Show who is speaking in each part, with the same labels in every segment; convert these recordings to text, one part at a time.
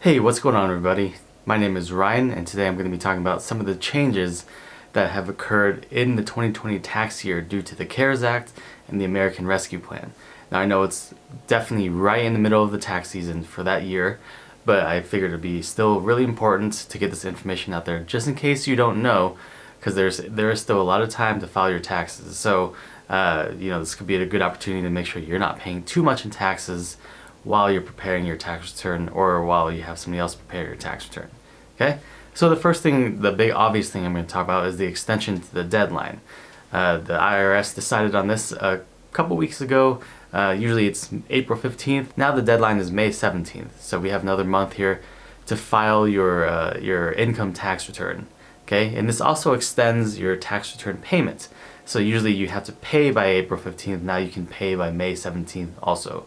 Speaker 1: Hey, what's going on everybody? My name is Ryan and today I'm going to be talking about some of the changes that have occurred in the 2020 tax year due to the CARES Act and the American Rescue Plan. Now I know it's definitely right in the middle of the tax season for that year, but I figured it'd be still really important to get this information out there just in case you don't know, because there is still a lot of time to file your taxes. So this could be a good opportunity to make sure you're not paying too much in taxes while you're preparing your tax return or while you have somebody else prepare your tax return. Okay? So the first thing, the big obvious thing I'm going to talk about is the extension to the deadline. The IRS decided on this a couple weeks ago. Usually it's April 15th. Now the deadline is May 17th. So we have another month here to file your income tax return. Okay? And this also extends your tax return payment. So usually you have to pay by April 15th. Now you can pay by May 17th also.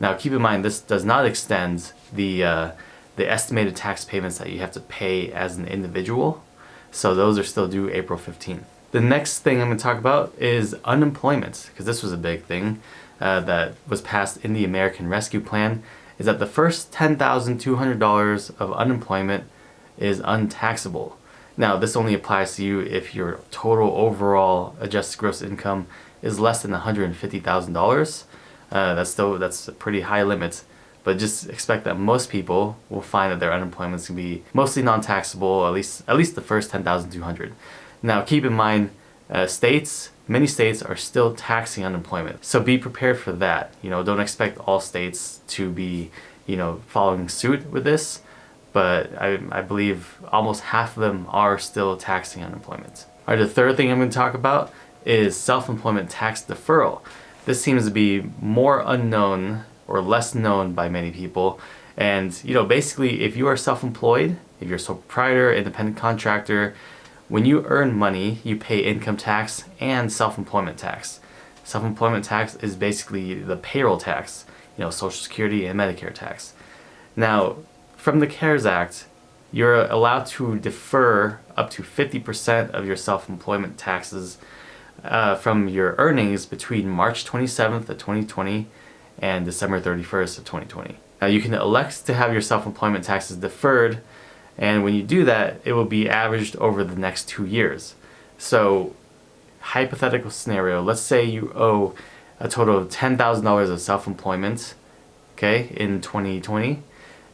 Speaker 1: Now keep in mind this does not extend the estimated tax payments that you have to pay as an individual. So those are still due April 15th. The next thing I'm going to talk about is unemployment, because this was a big thing that was passed in the American Rescue Plan, is that the first $10,200 of unemployment is untaxable. Now this only applies to you if your total overall adjusted gross income is less than $150,000. That's a pretty high limit, but just expect that most people will find that their unemployment is going to be mostly non-taxable, at least the first $10,200. Now keep in mind, many states are still taxing unemployment, so be prepared for that. Don't expect all states to be following suit with this, but I believe almost half of them are still taxing unemployment. All right, the third thing I'm going to talk about is self-employment tax deferral. This seems to be more unknown or less known by many people. And basically, if you are self-employed, if you're a sole proprietor, independent contractor, when you earn money, you pay income tax and self-employment tax. Self-employment tax is basically the payroll tax, Social Security and Medicare tax. Now, from the CARES Act, you're allowed to defer up to 50% of your self-employment taxes from your earnings between March 27th of 2020 and December 31st of 2020. Now you can elect to have your self-employment taxes deferred, and when you do that, it will be averaged over the next 2 years. So, hypothetical scenario, let's say you owe a total of $10,000 of self-employment, okay, in 2020.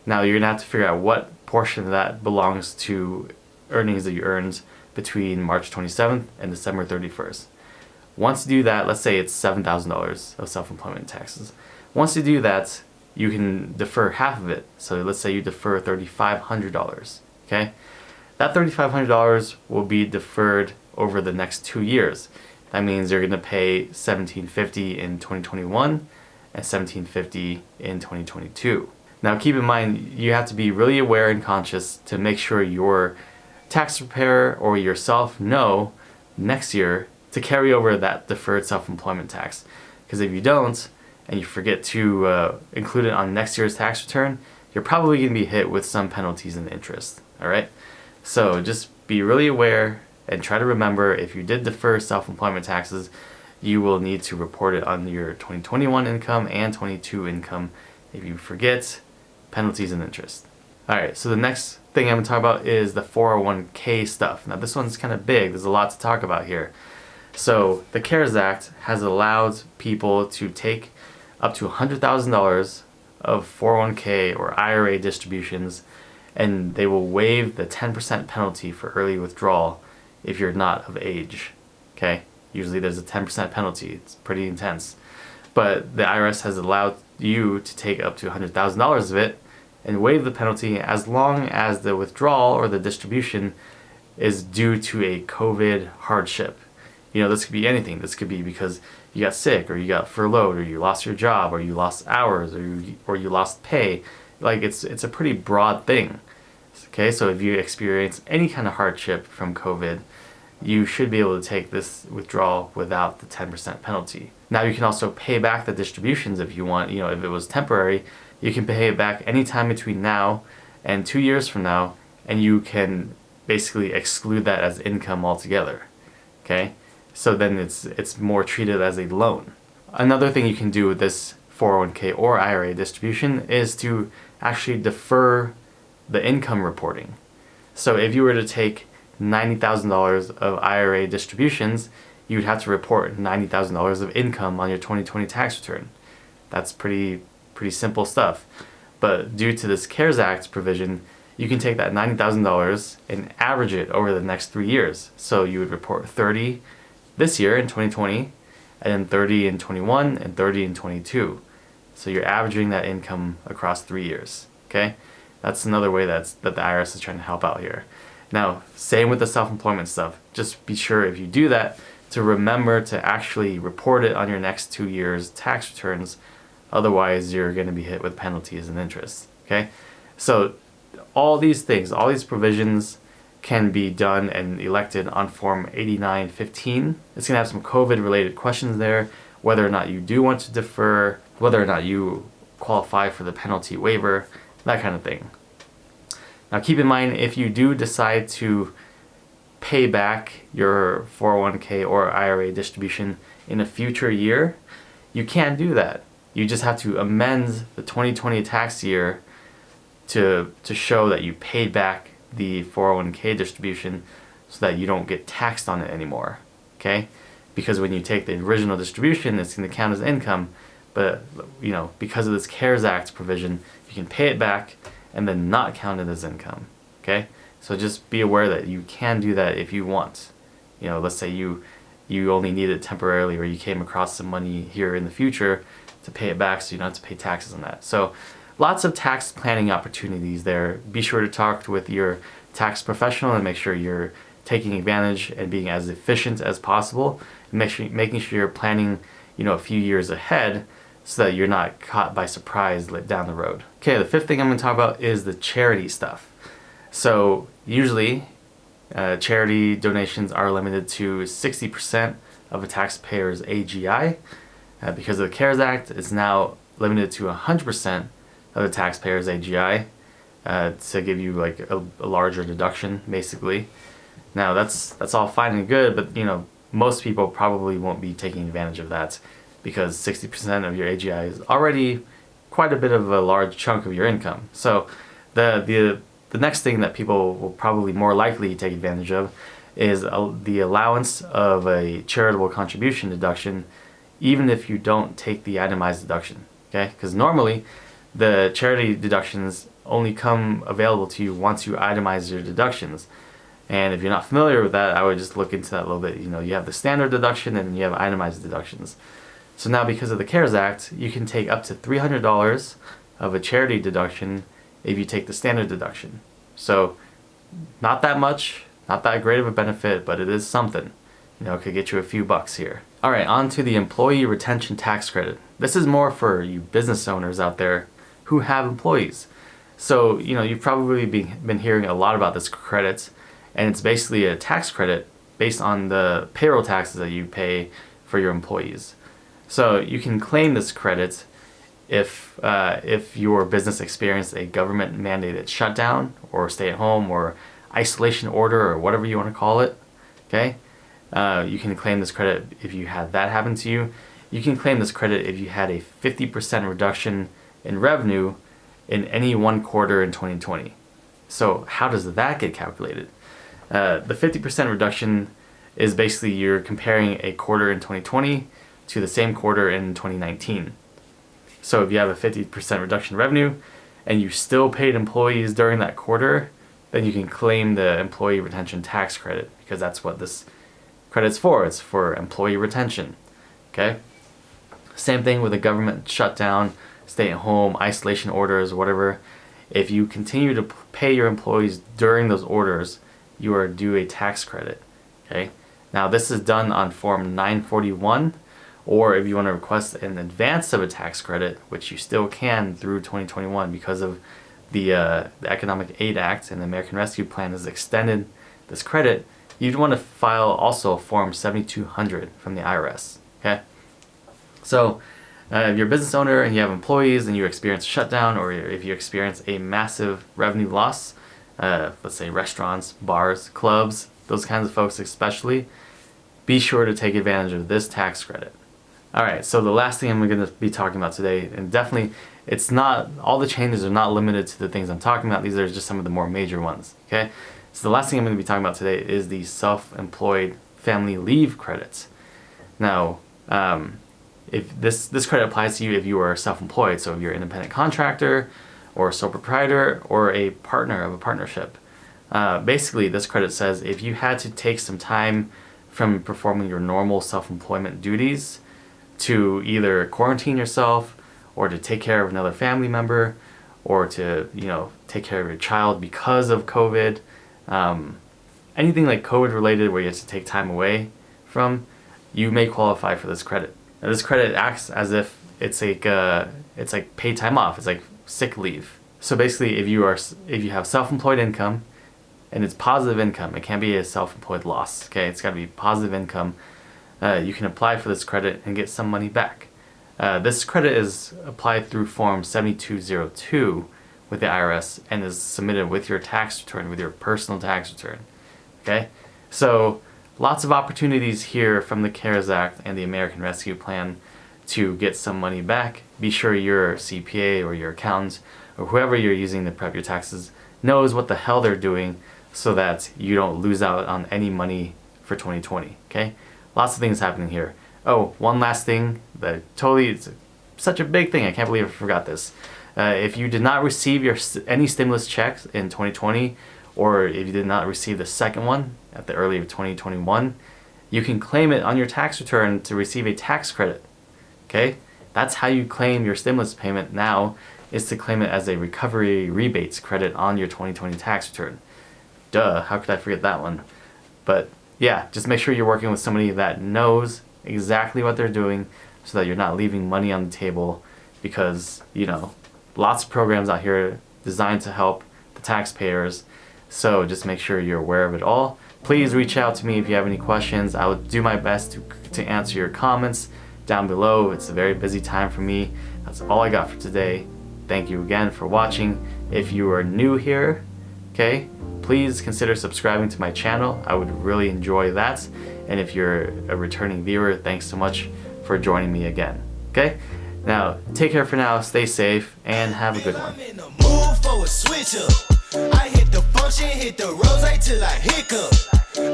Speaker 1: Now you're gonna have to figure out what portion of that belongs to earnings that you earned between March 27th and December 31st. Once you do that, let's say it's $7,000 of self-employment taxes. Once you do that, you can defer half of it. So let's say you defer $3,500, okay? That $3,500 will be deferred over the next 2 years. That means you're gonna pay $1,750 in 2021 and $1,750 in 2022. Now keep in mind, you have to be really aware and conscious to make sure your tax preparer or yourself know next year to carry over that deferred self-employment tax. Because if you don't, and you forget to include it on next year's tax return, you're probably going to be hit with some penalties and interest. Alright? So just be really aware and try to remember, if you did defer self-employment taxes, you will need to report it on your 2021 income and 22 income. If you forget, penalties and interest. Alright, so the next thing I'm going to talk about is the 401k stuff. Now this one's kind of big, there's a lot to talk about here. So the CARES Act has allowed people to take up to $100,000 of 401k or IRA distributions, and they will waive the 10% penalty for early withdrawal if you're not of age. Okay? Usually there's a 10% penalty. It's pretty intense. But the IRS has allowed you to take up to $100,000 of it and waive the penalty as long as the withdrawal or the distribution is due to a COVID hardship. This could be anything. This could be because you got sick, or you got furloughed, or you lost your job, or you lost hours, or you lost pay. Like it's a pretty broad thing. Okay, so if you experience any kind of hardship from COVID, you should be able to take this withdrawal without the 10% penalty. Now you can also pay back the distributions if you want. If it was temporary, you can pay it back anytime between now and 2 years from now, and you can basically exclude that as income altogether. Okay? So then it's more treated as a loan. Another thing you can do with this 401k or IRA distribution is to actually defer the income reporting. So if you were to take $90,000 of IRA distributions, you would have to report $90,000 of income on your 2020 tax return. That's pretty simple stuff. But due to this CARES Act provision, you can take that $90,000 and average it over the next 3 years. So you would report 30 this year in 2020, and then 30 in 21, and 30 in 22. So you're averaging that income across 3 years. Okay, that's another way that the IRS is trying to help out here. Now, same with the self-employment stuff. Just be sure if you do that to remember to actually report it on your next 2 years' tax returns. Otherwise, you're going to be hit with penalties and interest. Okay, so all these things, all these provisions can be done and elected on Form 8915. It's going to have some COVID-related questions there, whether or not you do want to defer, whether or not you qualify for the penalty waiver, that kind of thing. Now keep in mind, if you do decide to pay back your 401k or IRA distribution in a future year, you can't do that. You just have to amend the 2020 tax year to show that you paid back the 401k distribution so that you don't get taxed on it anymore. Okay? Because when you take the original distribution, it's going to count as income, but because of this CARES Act provision, you can pay it back and then not count it as income. Okay? So just be aware that you can do that if you want. Let's say you only need it temporarily, or you came across some money here in the future to pay it back so you don't have to pay taxes on that. So lots of tax planning opportunities there. Be sure to talk with your tax professional and make sure you're taking advantage and being as efficient as possible, and making sure you're planning a few years ahead so that you're not caught by surprise down the road. Okay, the fifth thing I'm going to talk about is the charity stuff. So usually charity donations are limited to 60% of a taxpayer's AGI. Because of the CARES Act, it's now limited to 100% of the taxpayer's AGI to give you like a larger deduction, basically. Now that's all fine and good, but most people probably won't be taking advantage of that, because 60% of your AGI is already quite a bit of a large chunk of your income. So the next thing that people will probably more likely take advantage of is the allowance of a charitable contribution deduction, even if you don't take the itemized deduction. Okay, because normally the charity deductions only come available to you once you itemize your deductions. And if you're not familiar with that, I would just look into that a little bit. You have the standard deduction and you have itemized deductions. So now, because of the CARES Act, you can take up to $300 of a charity deduction if you take the standard deduction. So not that much, not that great of a benefit, but it is something. It could get you a few bucks here. All right, on to the employee retention tax credit. This is more for you business owners out there who have employees. So, you've probably been hearing a lot about this credit, and it's basically a tax credit based on the payroll taxes that you pay for your employees. So you can claim this credit if your business experienced a government mandated shutdown or stay at home or isolation order or whatever you want to call it. Okay? You can claim this credit if you had that happen to you. You can claim this credit if you had a 50% reduction in revenue in any one quarter in 2020. So how does that get calculated? The 50% reduction is basically you're comparing a quarter in 2020 to the same quarter in 2019. So if you have a 50% reduction in revenue and you still paid employees during that quarter, then you can claim the employee retention tax credit, because that's what this credit's for. It's for employee retention. Okay? Same thing with a government shutdown, stay at home, isolation orders, whatever. If you continue to pay your employees during those orders, you are due a tax credit. Okay? Now this is done on Form 941, or if you want to request an advance of a tax credit, which you still can through 2021 because of the Economic Aid Act, and the American Rescue Plan has extended this credit, you'd want to file also Form 7200 from the IRS. Okay? So if you're a business owner and you have employees and you experience a shutdown, or if you experience a massive revenue loss, let's say restaurants, bars, clubs, those kinds of folks especially, be sure to take advantage of this tax credit. Alright, so the last thing I'm going to be talking about today, and definitely it's not, all the changes are not limited to the things I'm talking about. These are just some of the more major ones, okay? So the last thing I'm going to be talking about today is the self-employed family leave credits. Now, if this credit applies to you if you are self-employed, so if you're an independent contractor or a sole proprietor or a partner of a partnership. Basically, this credit says if you had to take some time from performing your normal self-employment duties to either quarantine yourself or to take care of another family member or to, take care of your child because of COVID, anything like COVID related where you have to take time away from, you may qualify for this credit. Now, this credit acts as if it's like paid time off. It's like sick leave. So basically, if you have self-employed income and it's positive income, it can't be a self-employed loss. Okay, it's got to be positive income. You can apply for this credit and get some money back. This credit is applied through Form 7202 with the IRS and is submitted with your tax return, with your personal tax return. Okay, so lots of opportunities here from the CARES Act and the American Rescue Plan to get some money back. Be sure your CPA or your accountant or whoever you're using to prep your taxes knows what the hell they're doing so that you don't lose out on any money for 2020, okay? Lots of things happening here. Oh, one last thing that it's such a big thing, I can't believe I forgot this. If you did not receive any stimulus checks in 2020, or if you did not receive the second one at the early of 2021, you can claim it on your tax return to receive a tax credit, okay? That's how you claim your stimulus payment now, is to claim it as a recovery rebates credit on your 2020 tax return. Duh, how could I forget that one? But yeah, just make sure you're working with somebody that knows exactly what they're doing so that you're not leaving money on the table because, lots of programs out here designed to help the taxpayers. So just make sure you're aware of it all. Please reach out to me if you have any questions. I will do my best to answer your comments down below. It's a very busy time for me. That's all I got for today. Thank you again for watching. If you are new here, okay, please consider subscribing to my channel. I would really enjoy that. And if you're a returning viewer, thanks so much for joining me again. Okay? Now, take care for now, stay safe, and have a good one. I hit the function, hit the rose till I hiccup.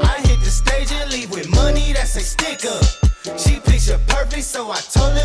Speaker 1: I hit the stage and leave with money that's a sticker. She picture perfect, so I told her